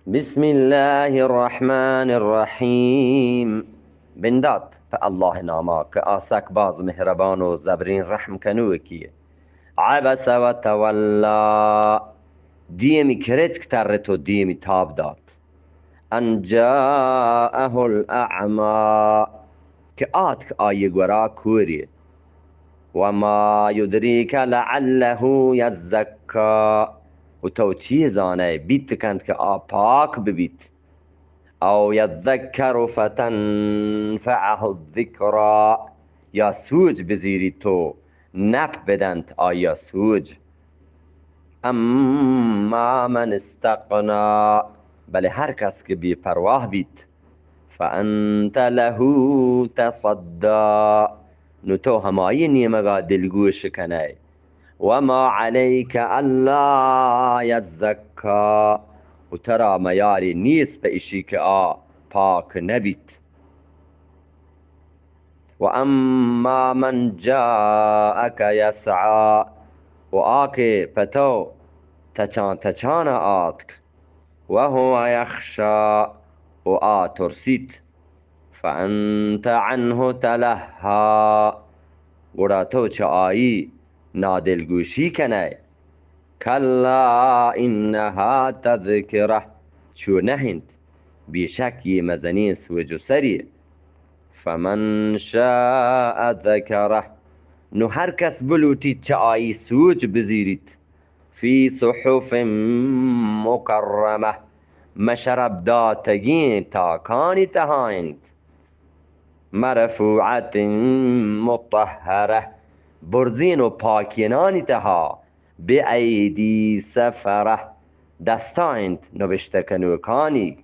بسم الله الرحمن الرحیم بنداد به الله ناما که آسک باز مهربان و زبرین رحم کنو کیه. عبس و تولا دیمی کرچک تر تو دیمی تاب داد. ان جاءه الاعما که آت که آیه گورا کوری. و ما یدریک لعله یزکا و تو چی زانه بیت کند که پاک ببیت. او یذکر فتنفعه الذکرا یا سوج بزیری تو نپ بدند آیا سوج. اما من استقنا بله هر کس که بی پرواه بید. فانت له تصدا نو تو همایی نیمگا دلگوش کنه. و ما علیک الا یزکا و ترا میاری نیست به ایشی که پاک نبید. و اما من جاءک یسعا و آکه پتو تچان آتک و هو یخشا و ترسید. فانت عنه تلها گوڑا تو چه آیی نادلگوشی کنه. کلا انها تذکره چو نهند بیشک یه مزنین سوج و سری. فمن شاء ذکره نو هر کس بلوتید چه آیی سوج بزیرید. فی صحف مکرمه مشرب داتگین تاکانی تهایند. مرفوعت مطهره برزین و پاکینانی تها. به ایدی سفره دستایند نوشته کنوکانی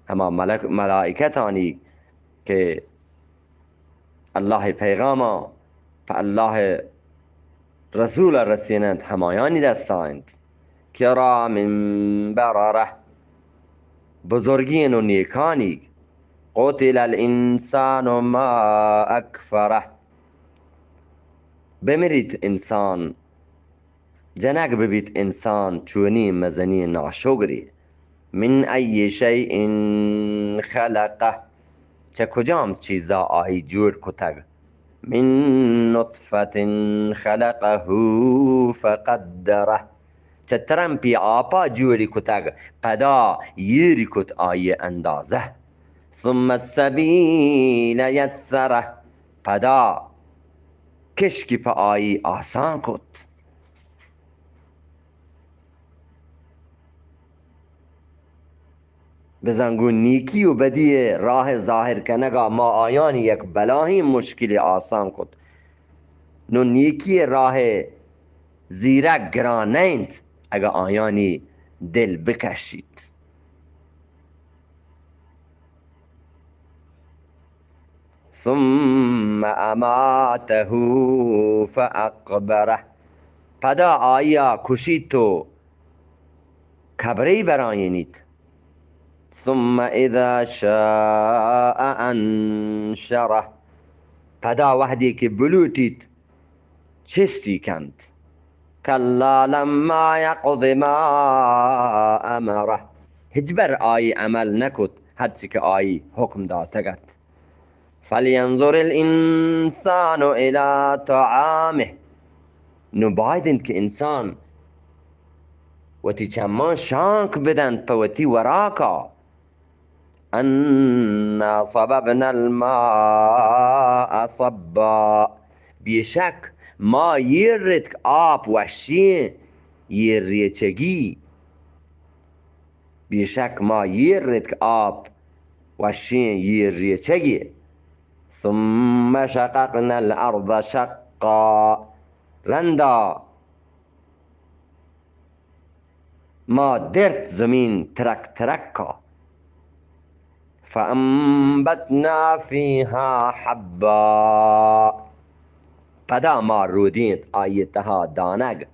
اما ملائکتانی که الله پیغاما و الله رسول رسینند همایانی دستایند. کرام برره بزرگین و نیکانی. قتل الانسان ما اکفره بمیرید انسان جنگ ببید انسان چونی مزنی ناشگری. من ای شیء خلقه چه کجام چیزا آهی جور کتگ. من نطفت خلقه فقدره چه ترمپی آپا جوری کتگ پدا یری کت آیه اندازه. ثم السبیل یسره پدا کشکی پا آیی آسان کت. بزنگو نیکی و بدی راه ظاهر کنگا ما آیانی یک بلاهی مشکل آسان کد. نو نیکی راه زیرک گرانند اگه آیانی دل بکشید. ثم اماته فاقبره پدا آیا کشید تو کبری براینید. ثم اذا شاء انشره پدا وحدی که بلوتید چستی کند. کلا لما یقض ما امره هجبر آیی عمل نکد هرچی که آیی حکم داتگد. فلینظر الانسان الى طعامه نو بایدند که انسان وتی چمان شانک بدند پوتی وراکا. انا صببنا الماء صبا بیشک ما یرد آب وشی یریچگی. بیشک ما یرد آب وشی یریچگی. ثم شققنا الارض شقا رندا ما درت زمین ترک ترکا. فانبتنا فیها حبا پدا ما رودید آیتها دانگ.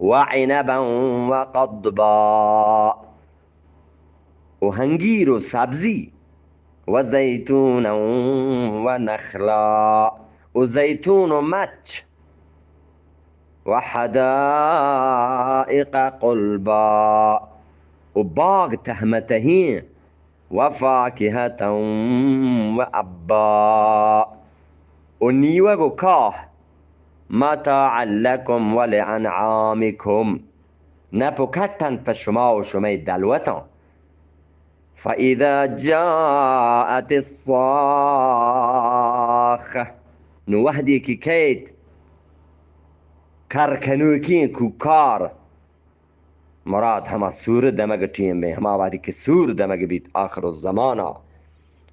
و عنبا و قضبا و هنگیر و سبزی. و زیتونا و نخلا و زیتون و مچ. و حدائق قلبا و باغ تهمتهی و فاکهتا و ابا و نیوه و کاه متاعا لکم و لانعامکم نپوکتن پر شما و شما دلوتان. فإذا جاءت الصاخة نوهدي كي كيت كاركنوكين كوكار مراد هما سور دمج تيم بي هما بعد كي سور دمج بيت آخر الزمان.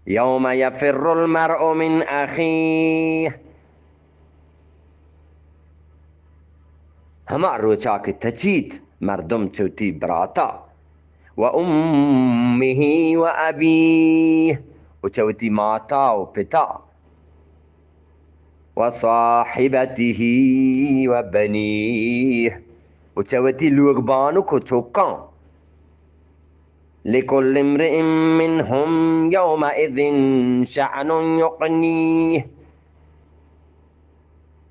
يوم يفر المرء من أخيه هما روچاك تچيت مردم چوتي براتا و امه و ابيه و چوتي ماتا و پتا و صاحبته و بنيه و چوتي لوغبانو کو چوکان. لكل امرئ منهم يومئذ شأن يقنيه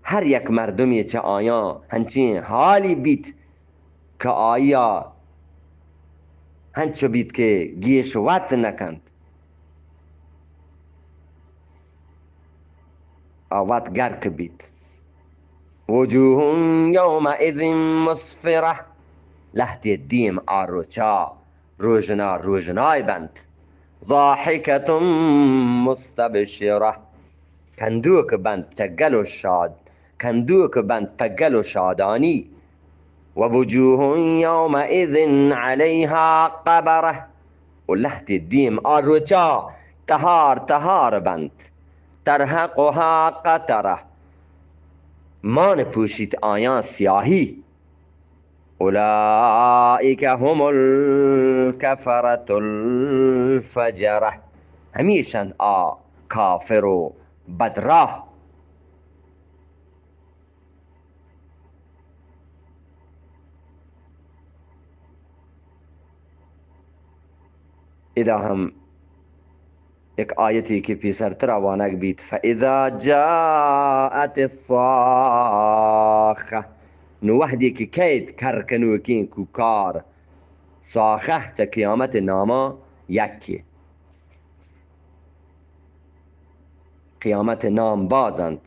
هر یک مردمی چه آیا هنچین حالی بیت که آیا هنچو بیت که گیش وط نکند آوات گرک بیت. وجوه یومئذ مصفره لحتی دیم آروچا روژنای بند. ضاحکت مستبشره کندوک بند تگل و شادانی. و وجوه یومئذ علیها قبره و لحتی دیم آروچا تهار بند. ترهقها قطره مان پوشید آیان سیاهی. اولئک هم الکفرة الفجره همیشند کافر و بدراه. اذا هم یک آیتی که پیسرتر آوانک بیت. فاذا جاءت الصاخه نوحدی که کید کرکنوکین کوکار صاخه چه قیامت ناما یکی قیامت نام بازند.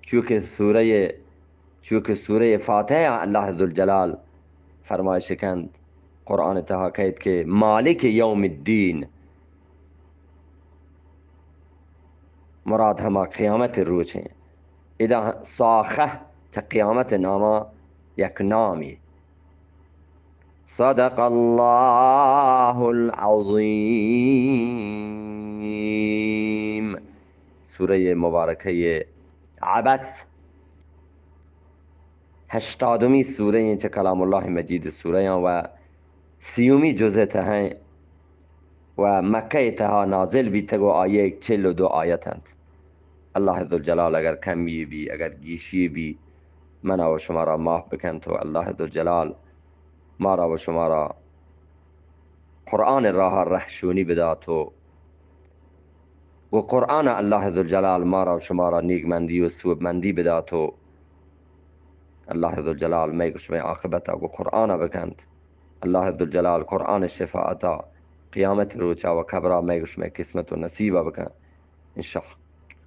چونکه سوره فاتحه الله ذوالجلال فرمایش کند قرآن تها کید که مالک یوم الدین مراد هما قیامت روز ہیں. اذا صاخه چه قیامت ناما یک نامی. صدق الله العظیم. سوره مبارکه عبس 80 سوره این چه کلام الله مجید سوره و 30 جزء تهی و مکه تها نازل بیت و آیه 42 آیتند. الله ذوالجلال اگر کمی بی اگر گیشی بی منا و شما را معاف بکن تو الله ذوالجلال ما را و شما را قرآن راه رهشونی بدا تو و قرآن الله ذوالجلال ما را و شما را نیکمندی و سوبمندی بدا تو الله ذوالجلال میگو شما عاقبتا و قرآن بکند. الله ذوالجلال قرآن شفاعتا قیامت روچا و کبرا میگو شما قسمت و نصیب بکن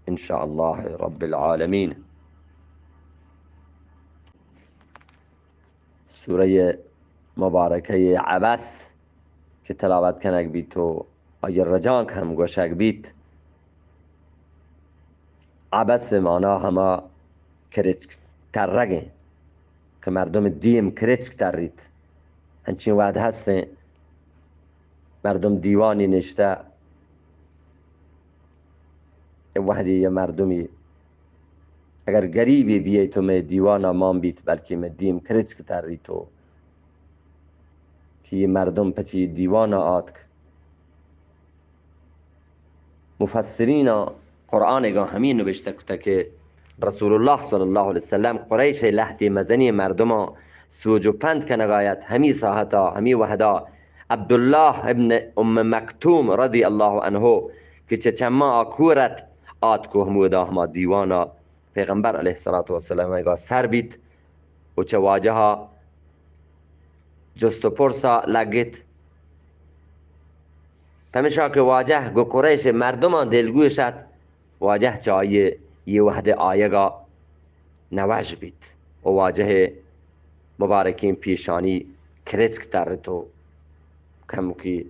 ان شاء الله رب العالمین. سوره مبارکه عبس که تلاوت کنک بیت و آیه رجان که هم گوشک بیت. عبس مانا هما کرچک ترگه که مردم دیم کرچک ترید هنچین وعد هسته مردم دیوانی نشته وحدی یه مردمی اگر گریبی بیای تو می دیوان آمان بیت بلکه می دیم کرچک ترید تو که مردم پچی دیوان آتک. مفسرین قرآن گاه همین نوشته کتا که رسول الله صلی الله علیه وسلم قریش لحظه مزنی مردم سوج و پند کنگایت همی ساحتا همی وحدا عبدالله ابن مکتوم رضی الله عنه که چما آکورت آت که همودا هما دیوانا پیغمبر علیه السلام اگه سر بیت و چه واجه ها جست و پرسا لگت فمشا که واجه گو قریش مردمان دلگوی شد واجه چای یه وحده آیگا نواج بیت و واجه مبارکین پیشانی کرسک تر تو کم کی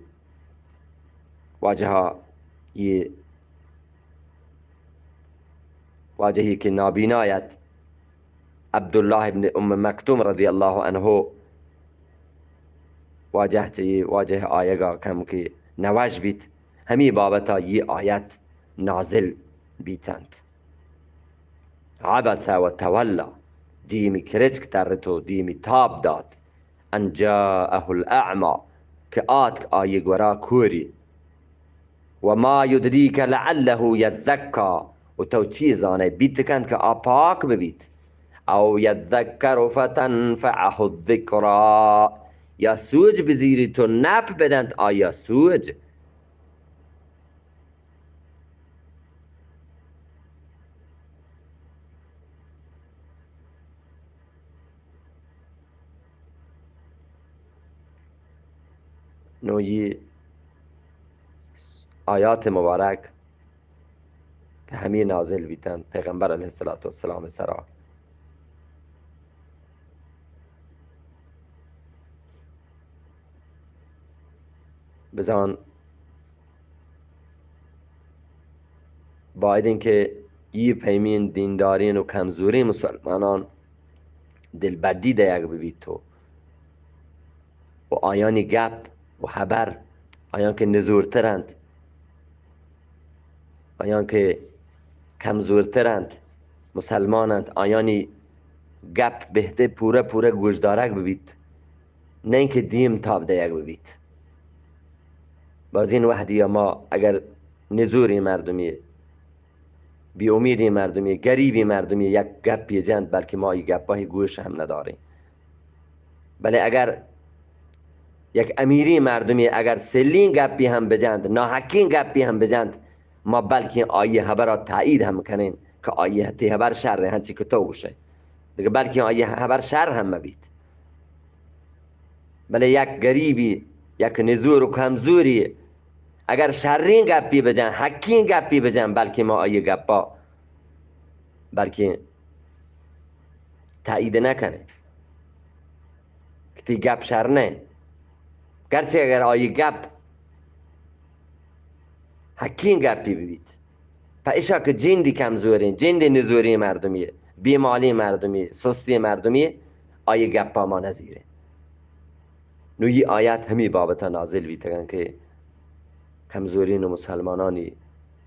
واجه یه واجهی که نابینایت عبدالله ابن ام مکتوم رضی الله عنه واجه چی واجه آیگا کم که نواج بیت همی بابتا یه آیت نازل بیتند عبس و تولا دیمی کرچک ترتو دیمی تاب داد ان جاءه الاعما که آت آیه گورا کوری و ما یدریک لعله یزکا و تو چیزانه بیت کند که آپاک ببیت او یذکر فتنفعه الذکرا یا سوج بزیری تو نپ بدند آیا سوج نوعی آیات مبارک که همه نازل بیتن پیغمبر علیه السلام سرا بزان باید اینکه یه پیمین دیندارین و کمزوری مسلمانان دلبدی دیگ ببید تو و آیانی گپ و خبر آیان که نزورترند آیان که کمزورترند مسلمانند آیانی گپ بهته پوره پوره گوشدارک ببید نه اینکه دیم تاب دیگ ببید باز این وحدی ما اگر نزوری مردمی بی امیدی مردمی گریبی مردمی یک گپی جند بلکه ما یک گپای گوش هم نداریم بله اگر یک امیری مردمی اگر سلین گپی هم بجند ناحکین گپی هم بجند ما بلکه آیه خبر تایید هم کنین که آیه تی خبر شر هنچی که تو باشه دیگه بلکه آیه خبر شر هم مبید بله یک گریبی یک نزور و کمزوری اگر شرین گپی بجن حکین گپی بجن بلکه ما آیه گپا بلکه تایید نکنه که تی گپ شر نه گرچه اگر آیه گپ حکین گپی ببید ایشا که جندی کمزورین جندی نزوری مردمیه بیمالی مردمی سستی مردمی آیه گپا ما نزیره نوی آیت همی بابتا نازل بیتگن که کمزورین و مسلمانانی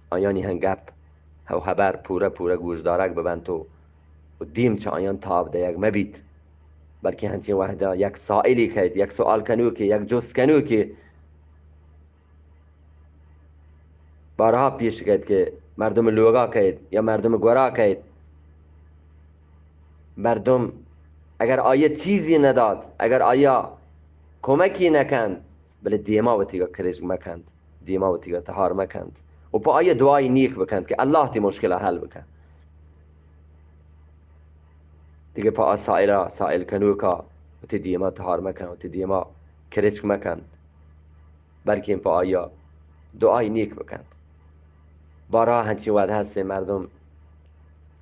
آیانی هن گپ او خبر پوره پوره گوشدارک ببند تو و دیم چه آیان تاب دیگ مبید بلکه هنچین وحده یک سائلی کهید یک سوال کنو که یک جست کنو که بارها پیش کهید که مردم لوگا کهید یا مردم گورا کهید مردم اگر آیه چیزی نداد اگر آیا کمکی نکند بله دیما و تیگا کرشگ مکند دیما و تیگا تهار مکند و پا آیه دعای نیک بکند که الله تی مشکل حل بکند دیگه پا سائل کنو که و تی دیما تهار مکند و تی دیما کرشگ مکند بلکه پا آیا دعای نیک بکند بارها هنچی وعده هست مردم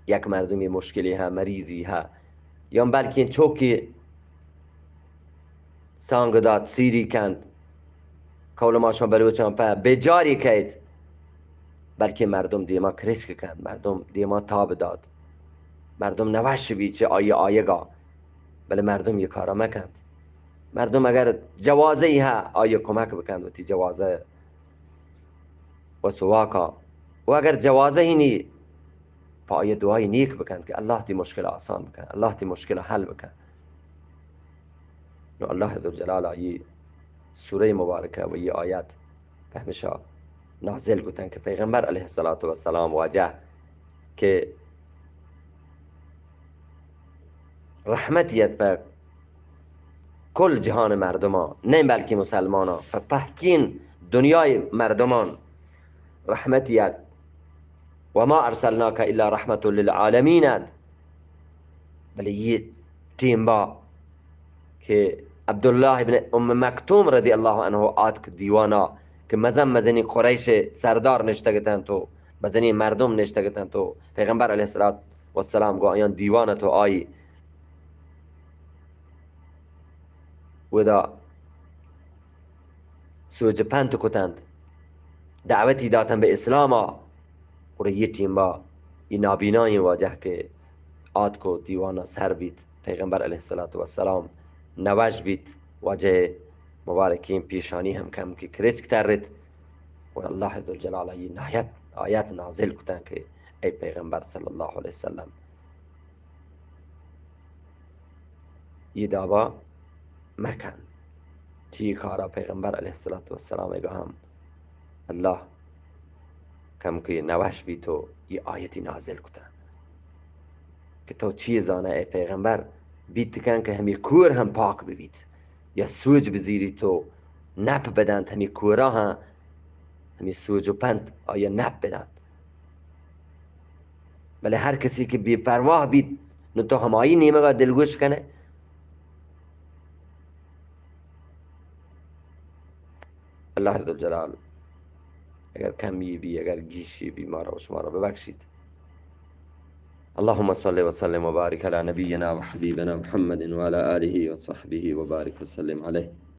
یک مردمی مشکلی ها مریضی ها یا بلکه چوکی سانگ داد سیری کند کول ماشان بلوچان پا بجاری کهید بلکه مردم دیما کرشک کند مردم دیما تاب داد مردم نوش بیچه آیه گا بله مردم یه کارا مکند مردم اگر جوازه ای ها آیه کمک بکند و تی جوازه و سواکا و اگر جوازه ای نی پا آیه دعای نیک بکند که الله تی مشکل آسان بکند الله تی مشکل حل بکند نو الله ذوالجلال آیه سوره مبارکه و یه آیت فهمشا نازل گوتن که پیغمبر علیه السلام واجه که رحمتیت به کل جهان مردمان نه بلکه مسلمانان و پهکین دنیای مردمان رحمتیت و ما ارسلناک الا رحمت للعالمین بله یه تیم با که عبدالله ابن ام مکتوم رضی الله عنه آت که دیوانا که مزنی قریش سردار نشتگتن تو بزنی مردم نشتگتن تو پیغمبر علیه السلام گو آیان دیوان تو آی ودا سوج پنت کتند دعوتی داتن به اسلام و یه تیم با این نابینای واجه که آد کو دیوانا سر بیت پیغمبر علیه السلام نوش بیت واجه مبارکین پیشانی هم کم که کرسک ترد و الله ذوالجلال این آیت نازل کتن که ای پیغمبر صلی الله علیه وسلم یه دعوا مکن چی کارا پیغمبر علیه السلام اگه هم الله کم که نوش بی تو یه آیتی نازل کتن که تو چیزانه ای پیغمبر بیت کن که همی کور هم پاک ببید یا سوج بزیری تو نپ بدند همی کورا هم همی سوج و پند آیا نپ بدند بله هر کسی که بی پرواه بید نو تو همایی نیمه گا دلگوش کنه الله ذوالجلال اگر کمی بی اگر گیشی بی ما را و شما را ببخشید اللهم صل وسلم وبارك على نبينا وحبيبنا محمد وعلى آله وصحبه وبارك وسلم عليه